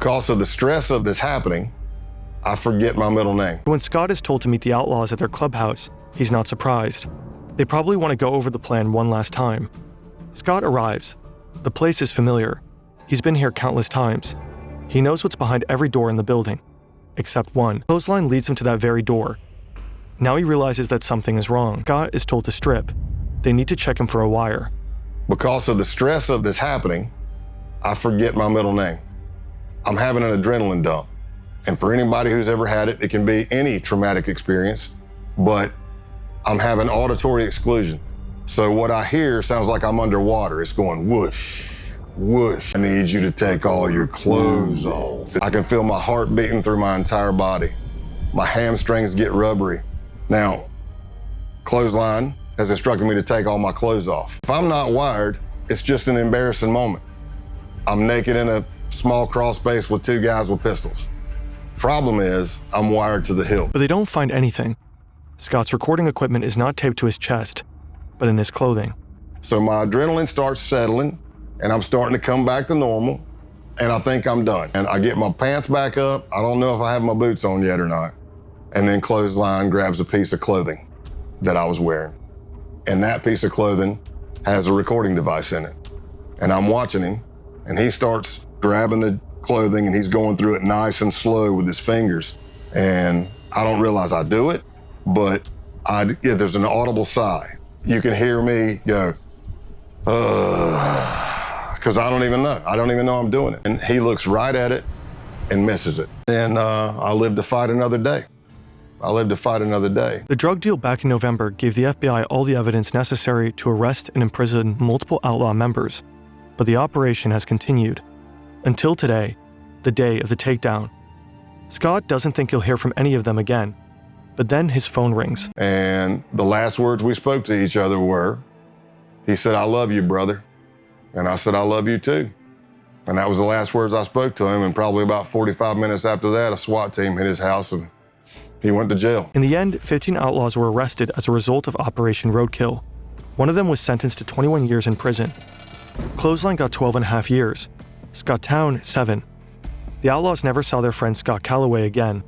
Because of the stress of this happening, I forget my middle name. When Scott is told to meet the outlaws at their clubhouse, he's not surprised. They probably want to go over the plan one last time. Scott arrives. The place is familiar. He's been here countless times. He knows what's behind every door in the building, except one. Clothesline leads him to that very door. Now he realizes that something is wrong. Scott is told to strip. They need to check him for a wire. Because of the stress of this happening, I forget my middle name. I'm having an adrenaline dump. And for anybody who's ever had it, it can be any traumatic experience, but I'm having auditory exclusion. So what I hear sounds like I'm underwater. It's going whoosh, whoosh. I need you to take all your clothes off. I can feel my heart beating through my entire body. My hamstrings get rubbery. Now, Clothesline has instructed me to take all my clothes off. If I'm not wired, it's just an embarrassing moment. I'm naked in a small crawl space with two guys with pistols. Problem is, I'm wired to the hilt. But they don't find anything. Scott's recording equipment is not taped to his chest, but in his clothing. So my adrenaline starts settling, and I'm starting to come back to normal, and I think I'm done. And I get my pants back up. I don't know if I have my boots on yet or not. And then Clothesline grabs a piece of clothing that I was wearing. And that piece of clothing has a recording device in it. And I'm watching him, and he starts grabbing the clothing, and he's going through it nice and slow with his fingers. And I don't realize I do it, but there's an audible sigh. You can hear me go, because I don't even know. I don't even know I'm doing it. And he looks right at it and misses it. And I live to fight another day. I live to fight another day. The drug deal back in November gave the FBI all the evidence necessary to arrest and imprison multiple outlaw members, but the operation has continued. Until today, the day of the takedown. Scott doesn't think he'll hear from any of them again, but then his phone rings. And the last words we spoke to each other were, he said, "I love you, brother." And I said, "I love you too." And that was the last words I spoke to him, and probably about 45 minutes after that, a SWAT team hit his house and he went to jail. In the end, 15 outlaws were arrested as a result of Operation Roadkill. One of them was sentenced to 21 years in prison. Clothesline got 12.5 years. Scott Town, 7. The outlaws never saw their friend Scott Calloway again.